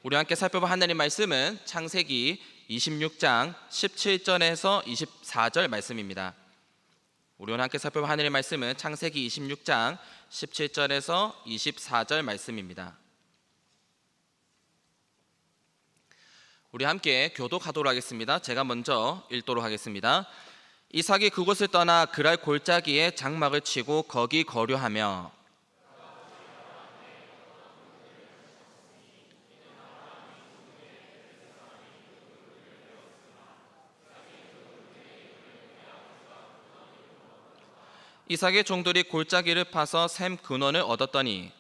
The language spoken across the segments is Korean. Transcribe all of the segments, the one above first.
우리 함께 살펴볼 하나님 말씀은 창세기 26장 17절에서 24절 말씀입니다. 우리 함께 살펴볼 하나님 말씀은 창세기 26장 17절에서 24절 말씀입니다. 우리 함께 교독하도록 하겠습니다. 제가 먼저 읽도록 하겠습니다. 이삭이 그곳을 떠나 그랄 골짜기에 장막을 치고 거기 거류하며 이삭의 종들이 골짜기를 파서 샘 근원을 얻었더니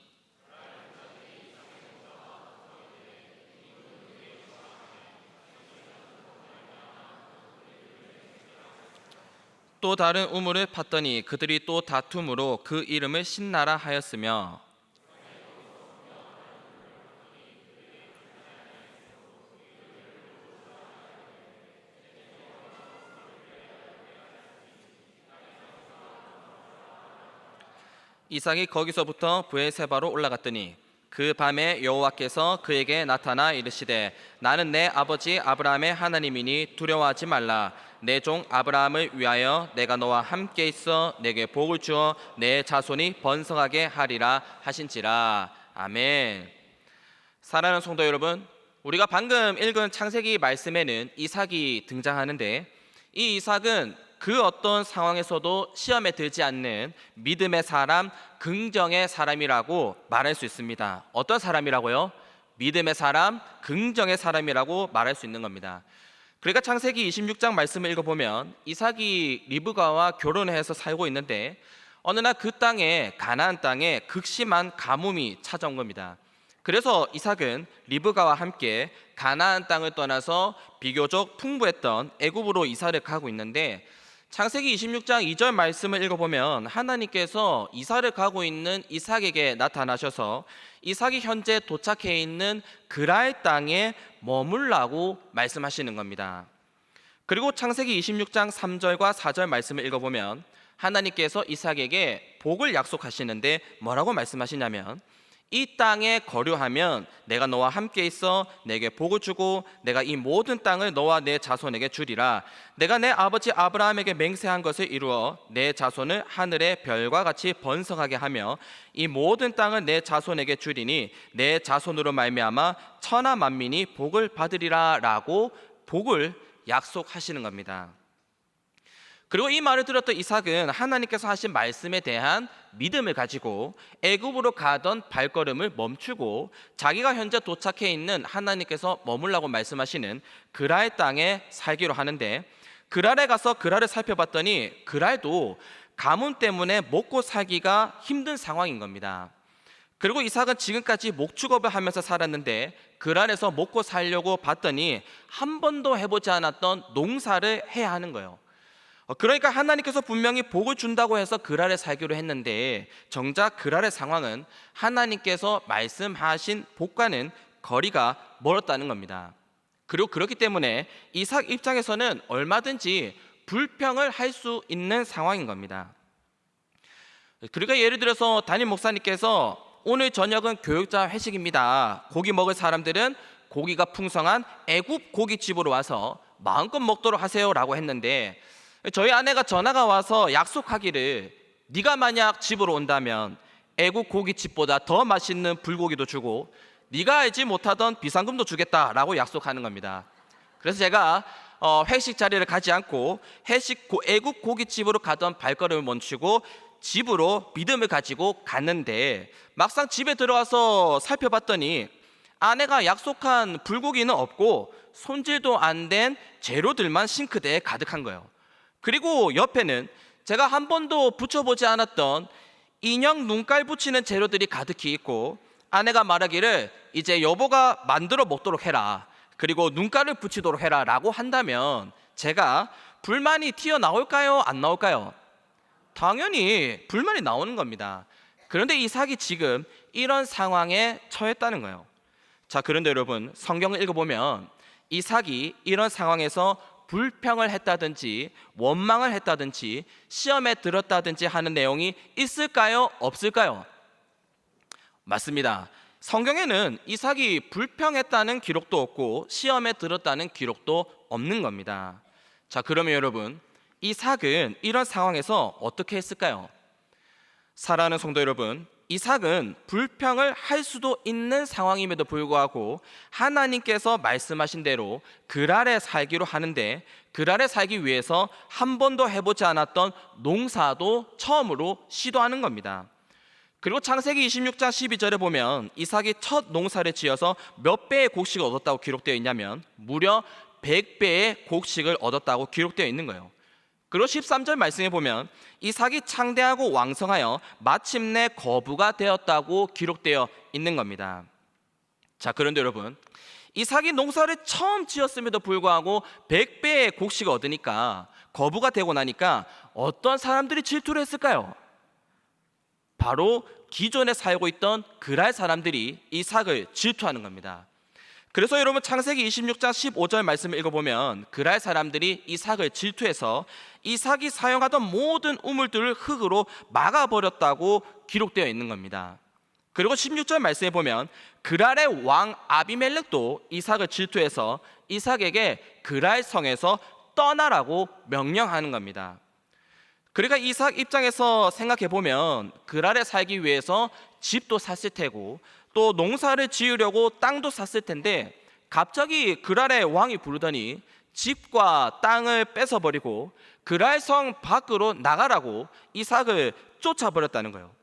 또 다른 우물을 팠더니 그들이 또 다툼으로 그 이름을 신나라 하였으며 이삭이 거기서부터 브에세바로 올라갔더니 그 밤에 여호와께서 그에게 나타나 이르시되 나는 내 아버지 아브라함의 하나님이니 두려워하지 말라. 내 종 아브라함을 위하여 내가 너와 함께 있어 내게 복을 주어 내 자손이 번성하게 하리라 하신지라. 아멘. 사랑하는 성도 여러분, 우리가 방금 읽은 창세기 말씀에는 이삭이 등장하는데 이 이삭은 그 어떤 상황에서도 시험에 들지 않는 믿음의 사람, 긍정의 사람이라고 말할 수 있습니다. 어떤 사람이라고요? 믿음의 사람, 긍정의 사람이라고 말할 수 있는 겁니다. 그러니까 창세기 26장 말씀을 읽어보면 이삭이 리브가와 결혼해서 살고 있는데 어느 날 그 땅에, 가나안 땅에 극심한 가뭄이 찾아온 겁니다. 그래서 이삭은 리브가와 함께 가나안 땅을 떠나서 비교적 풍부했던 애굽으로 이사를 가고 있는데 창세기 26장 2절 말씀을 읽어보면 하나님께서 이사를 가고 있는 이삭에게 나타나셔서 이삭이 현재 도착해 있는 그랄 땅에 머물라고 말씀하시는 겁니다. 그리고 창세기 26장 3절과 4절 말씀을 읽어보면 하나님께서 이삭에게 복을 약속하시는데 뭐라고 말씀하시냐면 이 땅에 거류하면 내가 너와 함께 있어 내게 복을 주고 내가 이 모든 땅을 너와 내 자손에게 주리라. 내가 내 아버지 아브라함에게 맹세한 것을 이루어 내 자손을 하늘의 별과 같이 번성하게 하며 이 모든 땅을 내 자손에게 주리니 내 자손으로 말미암아 천하 만민이 복을 받으리라 라고 복을 약속하시는 겁니다. 그리고 이 말을 들었던 이삭은 하나님께서 하신 말씀에 대한 믿음을 가지고 애굽으로 가던 발걸음을 멈추고 자기가 현재 도착해 있는 하나님께서 머물라고 말씀하시는 그랄 땅에 살기로 하는데 그랄에 가서 그랄을 살펴봤더니 그랄도 가뭄 때문에 먹고 살기가 힘든 상황인 겁니다. 그리고 이삭은 지금까지 목축업을 하면서 살았는데 그랄에서 먹고 살려고 봤더니 한 번도 해보지 않았던 농사를 해야 하는 거예요. 그러니까 하나님께서 분명히 복을 준다고 해서 그랄에 살기로 했는데 정작 그랄의 상황은 하나님께서 말씀하신 복과는 거리가 멀었다는 겁니다. 그리고 그렇기 때문에 이삭 입장에서는 얼마든지 불평을 할 수 있는 상황인 겁니다. 그러니까 예를 들어서 담임 목사님께서 오늘 저녁은 교육자 회식입니다. 고기 먹을 사람들은 고기가 풍성한 애굽 고깃집으로 와서 마음껏 먹도록 하세요 라고 했는데 저희 아내가 전화가 와서 약속하기를 네가 만약 집으로 온다면 애국 고깃집보다 더 맛있는 불고기도 주고 네가 알지 못하던 비상금도 주겠다라고 약속하는 겁니다. 그래서 제가 회식 자리를 가지 않고 애국 고깃집으로 가던 발걸음을 멈추고 집으로 믿음을 가지고 갔는데 막상 집에 들어와서 살펴봤더니 아내가 약속한 불고기는 없고 손질도 안 된 재료들만 싱크대에 가득한 거예요. 그리고 옆에는 제가 한 번도 붙여보지 않았던 인형 눈깔 붙이는 재료들이 가득히 있고 아내가 말하기를 이제 여보가 만들어 먹도록 해라 그리고 눈깔을 붙이도록 해라 라고 한다면 제가 불만이 튀어나올까요? 안 나올까요? 당연히 불만이 나오는 겁니다. 그런데 이삭이 지금 이런 상황에 처했다는 거예요. 자, 그런데 여러분 성경을 읽어보면 이삭이 이런 상황에서 불평을 했다든지 원망을 했다든지 시험에 들었다든지 하는 내용이 있을까요? 없을까요? 맞습니다. 성경에는 이삭이 불평했다는 기록도 없고 시험에 들었다는 기록도 없는 겁니다. 자, 그러면 여러분, 이삭은 이런 상황에서 어떻게 했을까요? 사랑하는 성도 여러분, 이삭은 불평을 할 수도 있는 상황임에도 불구하고 하나님께서 말씀하신 대로 그랄에 살기로 하는데, 그랄에 살기 위해서 한 번도 해보지 않았던 농사도 처음으로 시도하는 겁니다. 그리고 창세기 26장 12절에 보면 이삭이 첫 농사를 지어서 몇 배의 곡식을 얻었다고 기록되어 있냐면 무려 100배의 곡식을 얻었다고 기록되어 있는 거예요. 그리고 13절 말씀에 보면 이삭이 창대하고 왕성하여 마침내 거부가 되었다고 기록되어 있는 겁니다. 자, 그런데 여러분, 이삭이 농사를 처음 지었음에도 불구하고 100배의 곡식을 얻으니까, 거부가 되고 나니까 어떤 사람들이 질투를 했을까요? 바로 기존에 살고 있던 그랄 사람들이 이삭을 질투하는 겁니다. 그래서 여러분, 창세기 26장 15절 말씀을 읽어보면 그랄 사람들이 이삭을 질투해서 이삭이 사용하던 모든 우물들을 흙으로 막아버렸다고 기록되어 있는 겁니다. 그리고 16절 말씀에 보면 그랄의 왕 아비멜렉도 이삭을 질투해서 이삭에게 그랄 성에서 떠나라고 명령하는 겁니다. 그러니까 이삭 입장에서 생각해 보면 그랄에 살기 위해서 집도 샀을 테고 또 농사를 지으려고 땅도 샀을 텐데, 갑자기 그랄의 왕이 부르더니 집과 땅을 뺏어버리고 그랄 성 밖으로 나가라고 이삭을 쫓아버렸다는 거예요.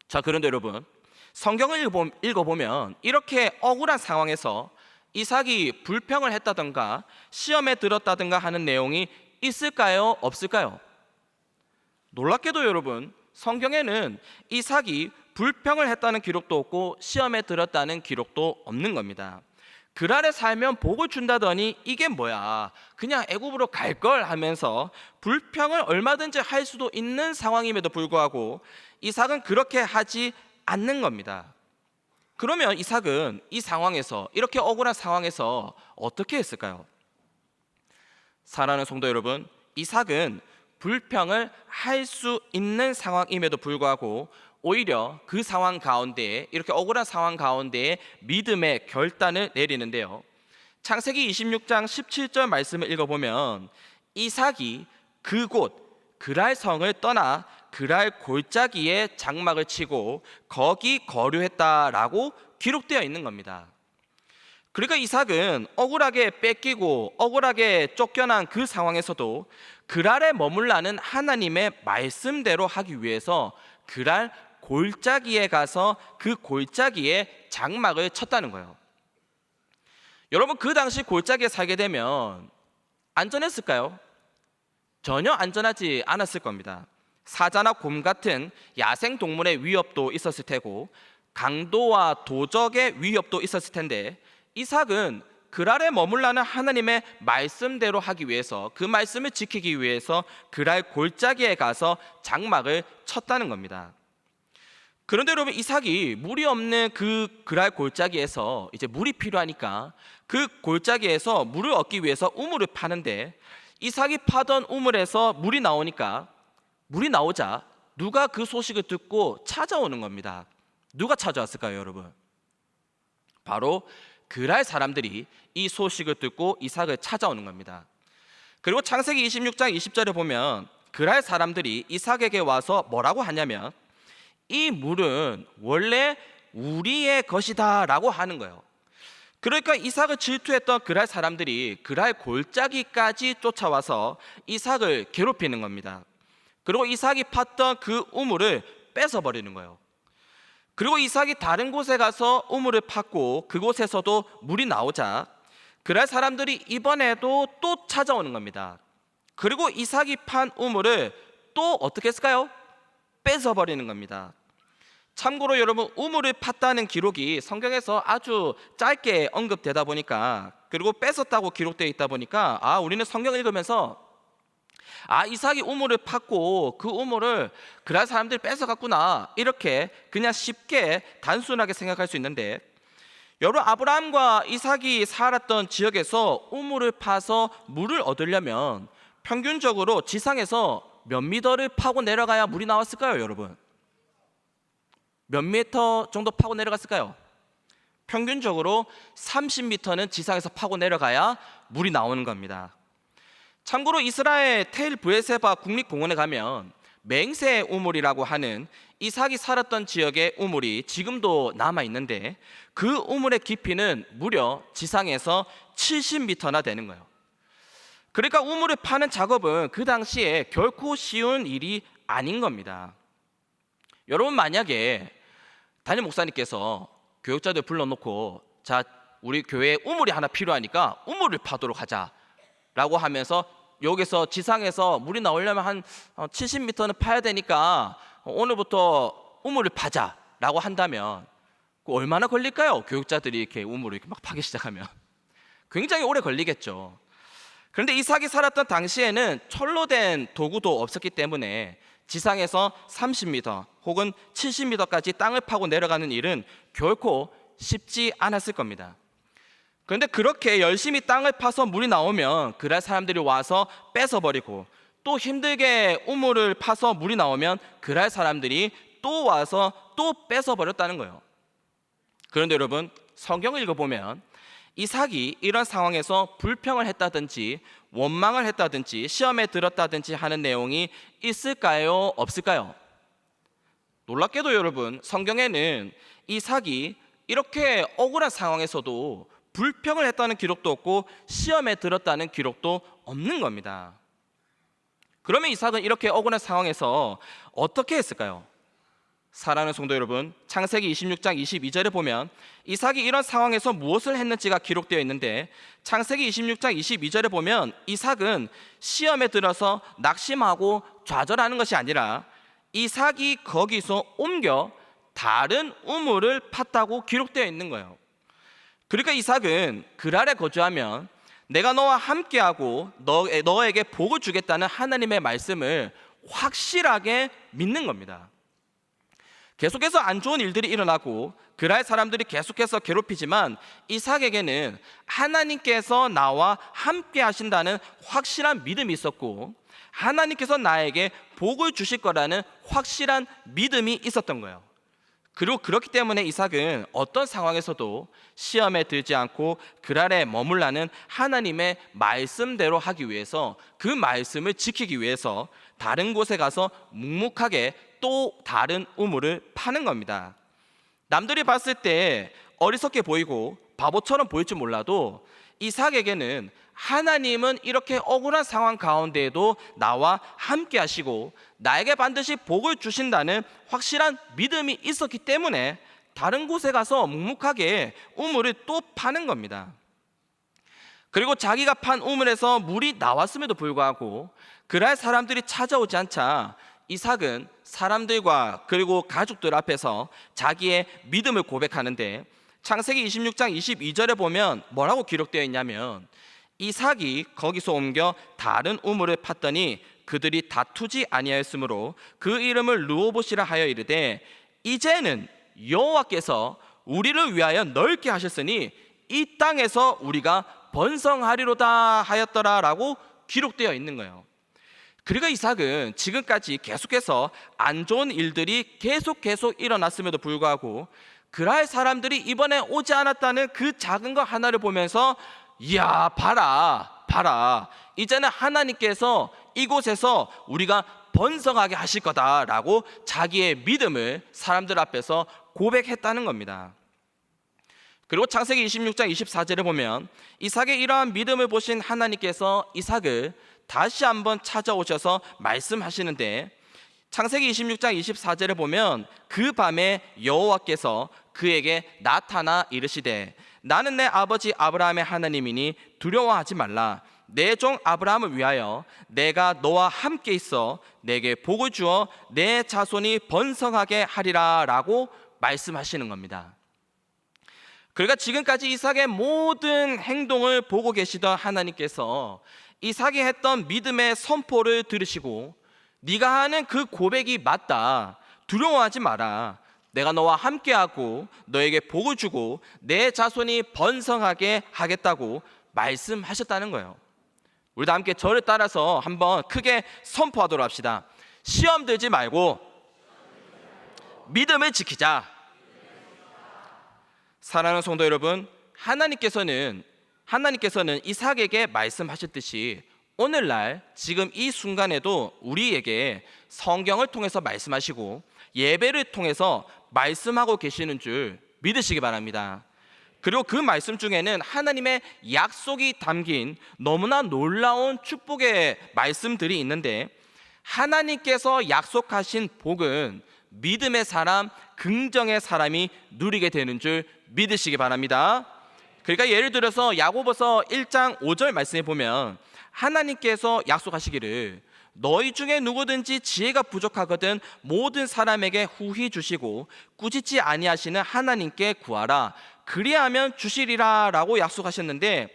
자, 그런데 여러분, 성경을 읽어보면 이렇게 억울한 상황에서 이삭이 불평을 했다던가 시험에 들었다던가 하는 내용이 있을까요? 없을까요? 놀랍게도 여러분, 성경에는 이삭이 불평을 했다는 기록도 없고 시험에 들었다는 기록도 없는 겁니다. 그랄에 살면 복을 준다더니 이게 뭐야, 그냥 애굽으로 갈걸 하면서 불평을 얼마든지 할 수도 있는 상황임에도 불구하고 이삭은 그렇게 하지 않는 겁니다. 그러면 이삭은 이 상황에서, 이렇게 억울한 상황에서 어떻게 했을까요? 사랑하는 성도 여러분, 이삭은 불평을 할 수 있는 상황임에도 불구하고 오히려 그 상황 가운데에, 이렇게 억울한 상황 가운데에 믿음의 결단을 내리는데요. 창세기 26장 17절 말씀을 읽어보면 이삭이 그곳 그랄 성을 떠나 그랄 골짜기에 장막을 치고 거기 거류했다라고 기록되어 있는 겁니다. 그러니까 이삭은 억울하게 뺏기고 억울하게 쫓겨난 그 상황에서도 그랄에 머물라는 하나님의 말씀대로 하기 위해서 그랄 골짜기에 가서 그 골짜기에 장막을 쳤다는 거예요. 여러분, 그 당시 골짜기에 살게 되면 안전했을까요? 전혀 안전하지 않았을 겁니다. 사자나 곰 같은 야생 동물의 위협도 있었을 테고 강도와 도적의 위협도 있었을 텐데, 이삭은 그랄에 머물라는 하나님의 말씀대로 하기 위해서, 그 말씀을 지키기 위해서 그랄 골짜기에 가서 장막을 쳤다는 겁니다. 그런데 여러분, 이삭이 물이 없는 그 그랄 골짜기에서 이제 물이 필요하니까 그 골짜기에서 물을 얻기 위해서 우물을 파는데, 이삭이 파던 우물에서 물이 나오니까, 물이 나오자 누가 그 소식을 듣고 찾아오는 겁니다. 누가 찾아왔을까요, 여러분? 바로 그랄 사람들이 이 소식을 듣고 이삭을 찾아오는 겁니다. 그리고 창세기 26장 20절에 보면 그랄 사람들이 이삭에게 와서 뭐라고 하냐면 이 물은 원래 우리의 것이다 라고 하는 거예요. 그러니까 이삭을 질투했던 그랄 사람들이 그랄 골짜기까지 쫓아와서 이삭을 괴롭히는 겁니다. 그리고 이삭이 팠던 그 우물을 뺏어버리는 거예요. 그리고 이삭이 다른 곳에 가서 우물을 팠고 그곳에서도 물이 나오자 그랄 사람들이 이번에도 또 찾아오는 겁니다. 그리고 이삭이 판 우물을 또 어떻게 했을까요? 뺏어버리는 겁니다. 참고로 여러분, 우물을 팠다는 기록이 성경에서 아주 짧게 언급되다 보니까, 그리고 뺏었다고 기록되어 있다 보니까 우리는 성경을 읽으면서 이삭이 우물을 팠고 그 우물을 그랄 사람들이 뺏어갔구나, 이렇게 그냥 쉽게 단순하게 생각할 수 있는데, 여러분, 아브라함과 이삭이 살았던 지역에서 우물을 파서 물을 얻으려면 평균적으로 지상에서 몇 미터를 파고 내려가야 물이 나왔을까요, 여러분? 몇 미터 정도 파고 내려갔을까요? 평균적으로 30m는 지상에서 파고 내려가야 물이 나오는 겁니다. 참고로 이스라엘 텔 브에세바 국립공원에 가면 맹세 우물이라고 하는 이삭이 살았던 지역의 우물이 지금도 남아 있는데, 그 우물의 깊이는 무려 지상에서 70m나 되는 거예요. 그러니까 우물을 파는 작업은 그 당시에 결코 쉬운 일이 아닌 겁니다. 여러분, 만약에 담임 목사님께서 교육자들 불러놓고, 자, 우리 교회에 우물이 하나 필요하니까 우물을 파도록 하자라고 하면서, 여기서 지상에서 물이 나오려면 한 70m는 파야 되니까 오늘부터 우물을 파자라고 한다면 얼마나 걸릴까요? 교육자들이 이렇게 우물을 이렇게 막 파기 시작하면 굉장히 오래 걸리겠죠. 그런데 이삭이 살았던 당시에는 철로 된 도구도 없었기 때문에 지상에서 30m 혹은 70m까지 땅을 파고 내려가는 일은 결코 쉽지 않았을 겁니다. 그런데 그렇게 열심히 땅을 파서 물이 나오면 그날 사람들이 와서 뺏어버리고, 또 힘들게 우물을 파서 물이 나오면 그날 사람들이 또 와서 또 뺏어버렸다는 거예요. 그런데 여러분, 성경을 읽어보면 이삭이 이런 상황에서 불평을 했다든지 원망을 했다든지 시험에 들었다든지 하는 내용이 있을까요? 없을까요? 놀랍게도 여러분, 성경에는 이삭이 이렇게 억울한 상황에서도 불평을 했다는 기록도 없고 시험에 들었다는 기록도 없는 겁니다. 그러면 이삭은 이렇게 억울한 상황에서 어떻게 했을까요? 사랑하는 성도 여러분, 창세기 26장 22절에 보면 이삭이 이런 상황에서 무엇을 했는지가 기록되어 있는데, 창세기 26장 22절에 보면 이삭은 시험에 들어서 낙심하고 좌절하는 것이 아니라 이삭이 거기서 옮겨 다른 우물을 팠다고 기록되어 있는 거예요. 그러니까 이삭은 그랄에 거주하면 내가 너와 함께하고 너에게 복을 주겠다는 하나님의 말씀을 확실하게 믿는 겁니다. 계속해서 안 좋은 일들이 일어나고 그랄 사람들이 계속해서 괴롭히지만 이삭에게는 하나님께서 나와 함께 하신다는 확실한 믿음이 있었고, 하나님께서 나에게 복을 주실 거라는 확실한 믿음이 있었던 거예요. 그리고 그렇기 때문에 이삭은 어떤 상황에서도 시험에 들지 않고 그랄에 머물라는 하나님의 말씀대로 하기 위해서, 그 말씀을 지키기 위해서 다른 곳에 가서 묵묵하게 또 다른 우물을 파는 겁니다. 남들이 봤을 때 어리석게 보이고 바보처럼 보일지 몰라도 이삭에게는 하나님은 이렇게 억울한 상황 가운데에도 나와 함께 하시고 나에게 반드시 복을 주신다는 확실한 믿음이 있었기 때문에 다른 곳에 가서 묵묵하게 우물을 또 파는 겁니다. 그리고 자기가 판 우물에서 물이 나왔음에도 불구하고 그날 사람들이 찾아오지 않자 이삭은 사람들과 그리고 가족들 앞에서 자기의 믿음을 고백하는데, 창세기 26장 22절에 보면 뭐라고 기록되어 있냐면, 이삭이 거기서 옮겨 다른 우물을 팠더니 그들이 다투지 아니하였으므로 그 이름을 르호봇이라 하여 이르되, 이제는 여호와께서 우리를 위하여 넓게 하셨으니 이 땅에서 우리가 번성하리로다 하였더라라고 기록되어 있는 거예요. 그리고 이삭은 지금까지 계속해서 안 좋은 일들이 계속 일어났음에도 불구하고 그랄 사람들이 이번에 오지 않았다는 그 작은 것 하나를 보면서, 이야, 봐라, 이제는 하나님께서 이곳에서 우리가 번성하게 하실 거다라고 자기의 믿음을 사람들 앞에서 고백했다는 겁니다. 그리고 창세기 26장 24절에 보면 이삭의 이러한 믿음을 보신 하나님께서 이삭을 다시 한번 찾아오셔서 말씀하시는데, 창세기 26장 24절에 보면 그 밤에 여호와께서 그에게 나타나 이르시되, 나는 내 아버지 아브라함의 하나님이니 두려워하지 말라. 내 종 아브라함을 위하여 내가 너와 함께 있어 내게 복을 주어 내 자손이 번성하게 하리라 라고 말씀하시는 겁니다. 그러니까 지금까지 이삭의 모든 행동을 보고 계시던 하나님께서 이삭이 했던 믿음의 선포를 들으시고, 네가 하는 그 고백이 맞다, 두려워하지 마라, 내가 너와 함께하고 너에게 복을 주고 내 자손이 번성하게 하겠다고 말씀하셨다는 거예요. 우리도 함께 저를 따라서 한번 크게 선포하도록 합시다. 시험 들지 말고 믿음을 지키자. 사랑하는 성도 여러분, 하나님께서는 이삭에게 말씀하셨듯이 오늘날 지금 이 순간에도 우리에게 성경을 통해서 말씀하시고 예배를 통해서 말씀하고 계시는 줄 믿으시기 바랍니다. 그리고 그 말씀 중에는 하나님의 약속이 담긴 너무나 놀라운 축복의 말씀들이 있는데, 하나님께서 약속하신 복은 믿음의 사람, 긍정의 사람이 누리게 되는 줄 믿으시기 바랍니다. 그러니까 예를 들어서 야고보서 1장 5절 말씀에 보면 하나님께서 약속하시기를 너희 중에 누구든지 지혜가 부족하거든 모든 사람에게 후히 주시고 꾸짖지 아니하시는 하나님께 구하라 그리하면 주시리라 라고 약속하셨는데,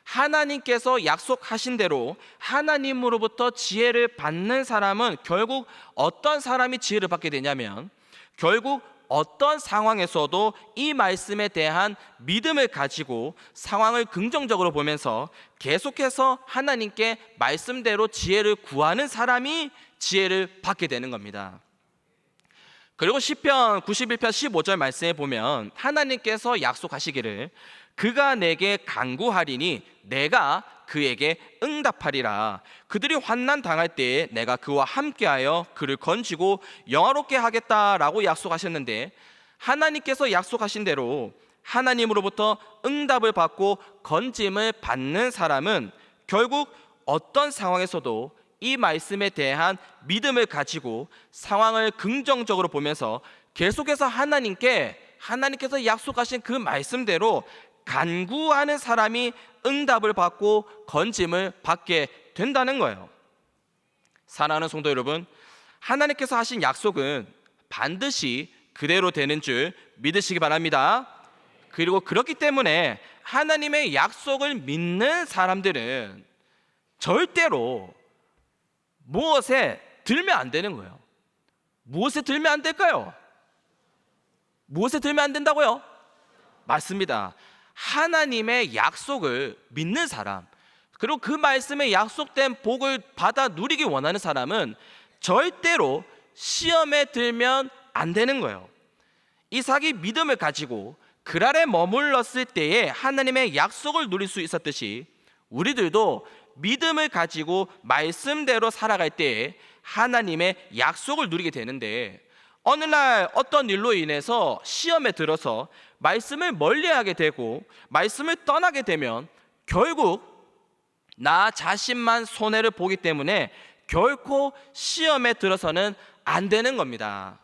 하나님께서 약속하신 대로 하나님으로부터 지혜를 받는 사람은 결국 어떤 사람이 지혜를 받게 되냐면, 결국 어떤 상황에서도 이 말씀에 대한 믿음을 가지고 상황을 긍정적으로 보면서 계속해서 하나님께 말씀대로 지혜를 구하는 사람이 지혜를 받게 되는 겁니다. 그리고 시편 91편 15절 말씀에 보면 하나님께서 약속하시기를 그가 내게 간구하리니 내가 그에게 응답하리라. 그들이 환난 당할 때에 내가 그와 함께하여 그를 건지고 영화롭게 하겠다라고 약속하셨는데, 하나님께서 약속하신 대로 하나님으로부터 응답을 받고 건짐을 받는 사람은 결국 어떤 상황에서도 이 말씀에 대한 믿음을 가지고 상황을 긍정적으로 보면서 계속해서 하나님께서 약속하신 그 말씀대로 간구하는 사람이 응답을 받고 건짐을 받게 된다는 거예요. 사랑하는 성도 여러분, 하나님께서 하신 약속은 반드시 그대로 되는 줄 믿으시기 바랍니다. 그리고 그렇기 때문에 하나님의 약속을 믿는 사람들은 절대로 무엇에 들면 안 되는 거예요. 무엇에 들면 안 될까요? 무엇에 들면 안 된다고요? 맞습니다. 하나님의 약속을 믿는 사람, 그리고 그 말씀에 약속된 복을 받아 누리기 원하는 사람은 절대로 시험에 들면 안 되는 거예요. 이삭이 믿음을 가지고 그랄에 머물렀을 때에 하나님의 약속을 누릴 수 있었듯이 우리들도 믿음을 가지고 말씀대로 살아갈 때에 하나님의 약속을 누리게 되는데, 어느 날 어떤 일로 인해서 시험에 들어서 말씀을 멀리하게 되고 말씀을 떠나게 되면 결국 나 자신만 손해를 보기 때문에 결코 시험에 들어서는 안 되는 겁니다.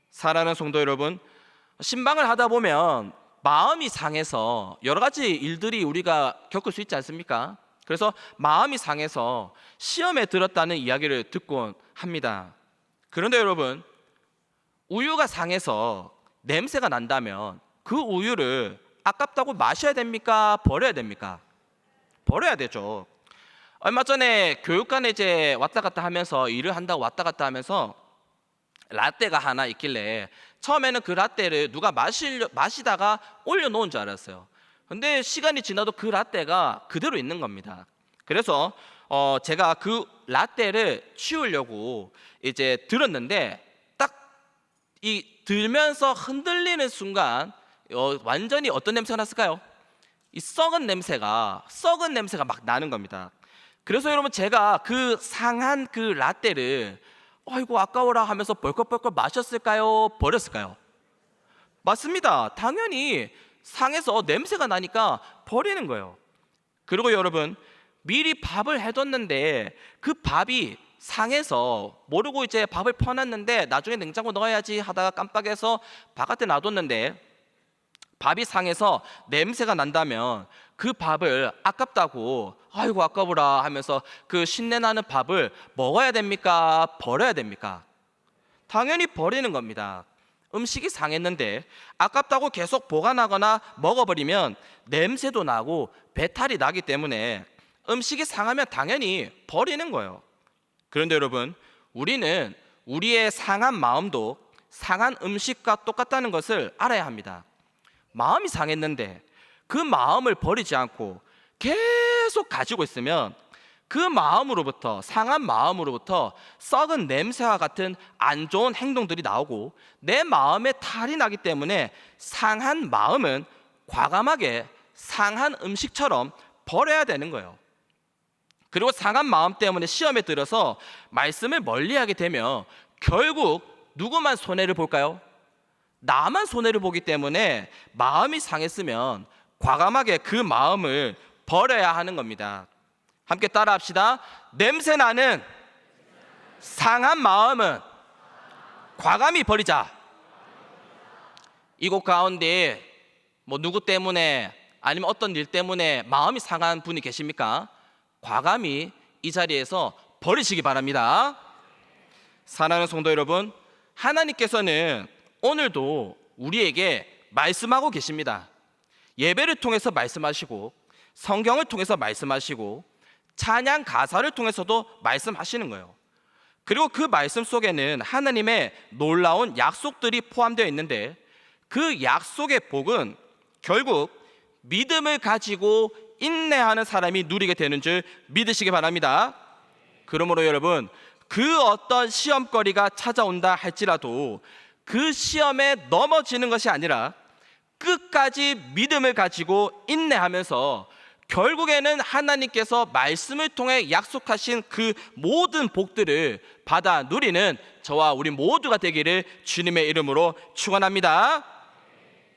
사랑하는 성도 여러분, 신방을 하다 보면 마음이 상해서 여러 가지 일들이 우리가 겪을 수 있지 않습니까? 그래서 마음이 상해서 시험에 들었다는 이야기를 듣곤 합니다. 그런데 여러분, 우유가 상해서 냄새가 난다면 그 우유를 아깝다고 마셔야 됩니까? 버려야 됩니까? 버려야 되죠. 얼마 전에 교육관에 이제 왔다 갔다 하면서 일을 한다고 왔다 갔다 하면서 라떼가 하나 있길래 처음에는 그 라떼를 누가 마시다가 올려놓은 줄 알았어요. 근데 시간이 지나도 그 라떼가 그대로 있는 겁니다. 그래서 제가 그 라떼를 치우려고 이제 들었는데 딱 이 들면서 흔들리는 순간 완전히 어떤 냄새가 났을까요? 이 썩은 냄새가 막 나는 겁니다. 그래서 여러분, 제가 그 상한 그 라떼를 아이고 아까워라 하면서 벌컥벌컥 마셨을까요? 버렸을까요? 맞습니다. 당연히 상해서 냄새가 나니까 버리는 거예요. 그리고 여러분, 미리 밥을 해뒀는데 그 밥이 상해서 모르고 이제 밥을 퍼놨는데 나중에 냉장고 넣어야지 하다가 깜빡해서 바깥에 놔뒀는데 밥이 상해서 냄새가 난다면 그 밥을 아깝다고 아이고 아까워라 하면서 그 신내나는 밥을 먹어야 됩니까? 버려야 됩니까? 당연히 버리는 겁니다. 음식이 상했는데 아깝다고 계속 보관하거나 먹어버리면 냄새도 나고 배탈이 나기 때문에 음식이 상하면 당연히 버리는 거예요. 그런데 여러분, 우리는 우리의 상한 마음도 상한 음식과 똑같다는 것을 알아야 합니다. 마음이 상했는데 그 마음을 버리지 않고 계속 가지고 있으면 그 마음으로부터, 상한 마음으로부터 썩은 냄새와 같은 안 좋은 행동들이 나오고 내 마음에 탈이 나기 때문에 상한 마음은 과감하게 상한 음식처럼 버려야 되는 거예요. 그리고 상한 마음 때문에 시험에 들어서 말씀을 멀리하게 되면 결국 누구만 손해를 볼까요? 나만 손해를 보기 때문에 마음이 상했으면 과감하게 그 마음을 버려야 하는 겁니다. 함께 따라합시다. 냄새나는 상한 마음은 과감히 버리자. 이곳 가운데 누구 때문에 아니면 어떤 일 때문에 마음이 상한 분이 계십니까? 과감히 이 자리에서 버리시기 바랍니다. 사랑하는 성도 여러분, 하나님께서는 오늘도 우리에게 말씀하고 계십니다. 예배를 통해서 말씀하시고 성경을 통해서 말씀하시고 찬양 가사를 통해서도 말씀하시는 거예요. 그리고 그 말씀 속에는 하나님의 놀라운 약속들이 포함되어 있는데 그 약속의 복은 결국 믿음을 가지고 인내하는 사람이 누리게 되는 줄 믿으시기 바랍니다. 그러므로 여러분, 그 어떤 시험거리가 찾아온다 할지라도 그 시험에 넘어지는 것이 아니라 끝까지 믿음을 가지고 인내하면서 결국에는 하나님께서 말씀을 통해 약속하신 그 모든 복들을 받아 누리는 저와 우리 모두가 되기를 주님의 이름으로 축원합니다.